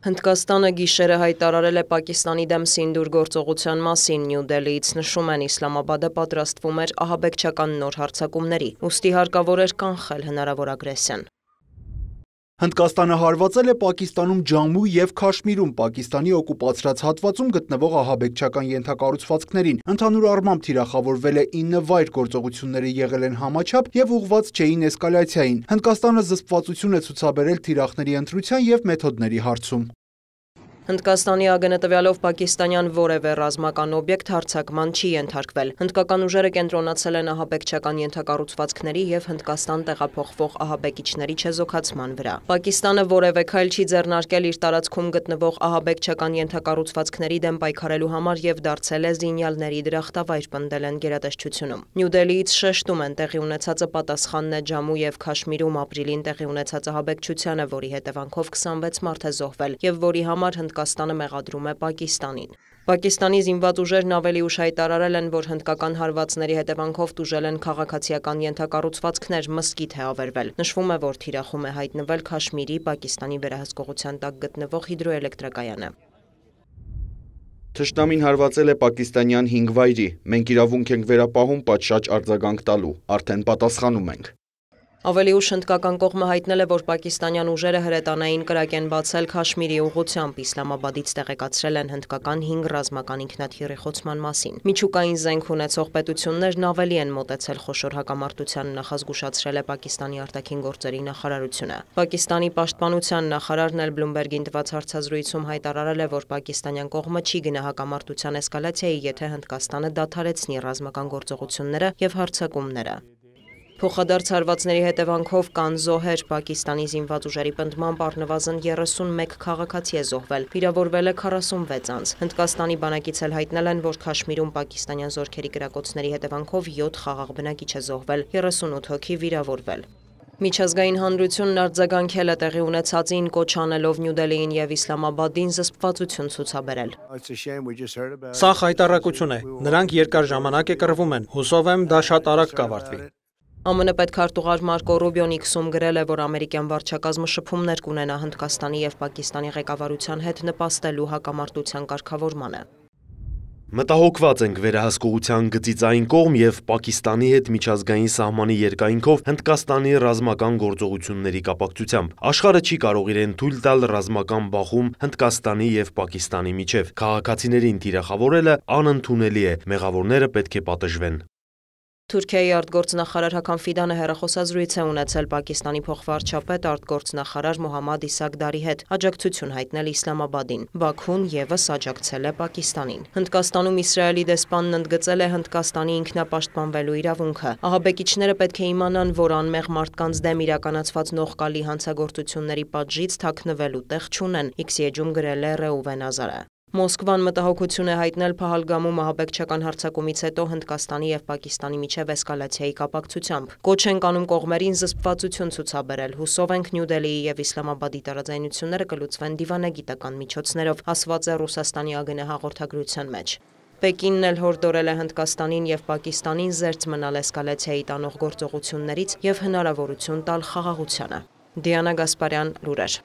Հնդկաստանը գիշերը հայտարարել է Պակիստանի դեմ սինդուր գործողության մասին։ Նյու Դելիից նշում են, Իսլամաբադը պատրաստվում էր ահաբեկչական նոր հարձակումների, ուստի հարկավոր էր կանխել հնարավոր ագրեսիան։ Հնդկաստանը հարվածել է Պակիստանում Ջամմու և Քաշմիրում Պակիստանի օկուպացրած հատվածում գտնվող ահաբեկչական ենթակառուցվածքներին։ Ընդհանուր առմամբ թիրախավորվել է 9 վայր, գործողությունները եղել են համաչափ և ուղղված չէին էսկալացիային։ Հնդկաստանը զսպվածություն է ցուցաբերել թիրախների ընտրության և մեթոդների հարցում։ Հնդկաստանի ԱԳՆ տվյալով պակիստանյան որևէ ռազմական օբյեկտ հարձակման չի ենթարկվել։ Հնդկական ուժերը կենտրոնացել են ահաբեկչական ենթակառուցվածքների և Հնդկաստան տեղափոխվող ահաբեկիչների չեզոքացման վրա։ Պակիստանը որևէ քայլ չի ձեռնարկել իր տարածքում գտնվող ահաբեկչական ենթակառուցվածքների դեմ պայքարելու համար և դարձել է զինյալների դրախտավայր, պնդել են գերատեսչությունում։ Նյու Դելիից շեշտում են, տեղի ունեցածը պատասխանն է Ջամմու և Քաշմիրում ապրիլին տեղի ունեցած ահաբեկչությանը, որի հետևանքով 26 մարդ է զոհվել և որի համար Հնդկաստանը մեղադրում է Պակիստանին։ Պակիստանի զինված ուժերն ավելի ուշ հայտարարել են, որ հնդկական հարվածների հետևանքով տուժել են քաղաքացիական ենթակառուցվածքներ, մզկիթ է ավերվել։ Նշվում է, որ թիրախում է հայտնվել Քաշմիրի Պակիստանի վերահսկողության տակ գտնվող հիդրոէլեկտրակայանը։ Թշնամին հարվածել է պակիստանյան 5 վայրի։ Մենք իրավունք ենք վերապահում պատշաճ արձագանք տալու, արդեն պատասխանում ենք։ Ավելի ուշ հնդկական կողմը հայտնել է, որ պակիստանյան ուժերը հրետանային կրակ են բացել Քաշմիրի ուղղությամբ։ Իսլամաբադից տեղեկացրել են հնդկական 5 ռազմական ինքնաթիռի խոցման մասին։ Միջուկային զենք ունեցող պետություններն ավելի են մոտեցել խոշոր հակամարտության, նախազգուշացրել է Պակիստանի արտաքին գործերի նախարարությունը։ Պակիստանի պաշտպանության նախարարն էլ Բլումբերգին տված հարցազրույցում հայտարարել է, որ պակիստանյան կողմը չի գնա հակամարտության էսկալացիայի, եթե Հնդկաստանը դադարեցնի ռազմական գործողությունները և հարձակումները։ Փոխադարձ հարվածների հետևանքով կան զոհեր։ Պակիստանի զինված ուժերի պնդմամբ առնվազն 31 քաղաքացի է զոհվել, վիրավորվել է 46 անձ։ Հնդկաստանի բանակից էլ հայտնել են, որ Քաշմիրում պակիստանյան զորքերի կրակոցների հետևանքով 7 խաղաղ բնակիչ է զոհվել, 38 հոգի վիրավորվել։ Միջազգային հանրությունն արձագանքել է տեղի ունեցածին, կոչ անելով Նյու Դելիին և Իսլամաբադին զսպվածություն ցուցաբերել։ Սա խայտառակություն է։ Նրանք երկար ժամանակ է կռվում են։ Հուսով եմ, դա շատ արագ կավարտվի։ ԱՄՆ պետքարտուղար Մարկո Ռուբիոն X-ում գրել է, որ ամերիկյան վարչակազմը շփումներ կունենա Հնդկաստանի և Պակիստանի ղեկավարության հետ նպաստելու հակամարտության կարգավորմանը։ Մտահոգված ենք վերահսկողության գծից այն կողմ և Պակիստանի հետ միջազգային սահմանի երկայնքով Հնդկաստանի ռազմական գործողությունների կապակցությամբ։ Աշխարհը չի կարող իրեն թույլ տալ ռազմական բախում Հնդկաստանի և Պակիստանի միջև։ Քաղաքացիներին թիրախավորելը անընդունելի է, մեղավորները պետք է պատժվեն։ Թուրքիայի արտգործնախարար Հական Ֆիդանը հեռախոսազրույց է ունեցել Պակիստանի փոխվարչապետ արտգործնախարար Մոհամմադ Իսակ Դարի հետ, աջակցություն հայտնել Իսլամաբադին։ Բաքուն ևս աջակցել է Պակիստանին։ Հնդկաստանում Իսրայելի դեսպանն ընդգծել է Հնդկաստանի ինքնապաշտպանվելու իրավունքը։ Ահաբեկիչները պետք է իմանան, որ անմեղ մարդկանց դեմ իրականացված նողկալի հանցագործությունների պատժից թաքնվելու տեղ չունեն, X էջում գրել է Ռեուվեն Ազարը։ Մոսկվան մտահոգություն է հայտնել Փահալգամում ահաբեկչական հարձակումից հետո Հնդկաստանի և Պակիստանի միջև էսկալացիայի կապակցությամբ։ Կոչ ենք անում կողմերին զսպվածություն ցուցաբերել։ Հուսով ենք Նյու Դելիի և Իսլամաբադի տարաձայնությունները կլուծվեն դիվանագիտական միջոցներով, ասված է Ռուսաստանի ԱԳՆ հաղորդագրության մեջ։ Պեկինն էլ հորդորել է Հնդկաստանին և Պակիստանին զերծ մնալ էսկալացիայի տանող գործողություններից և հնարավորություն տալ խաղաղությանը։ Դիանա Գասպարյան, լուրեր։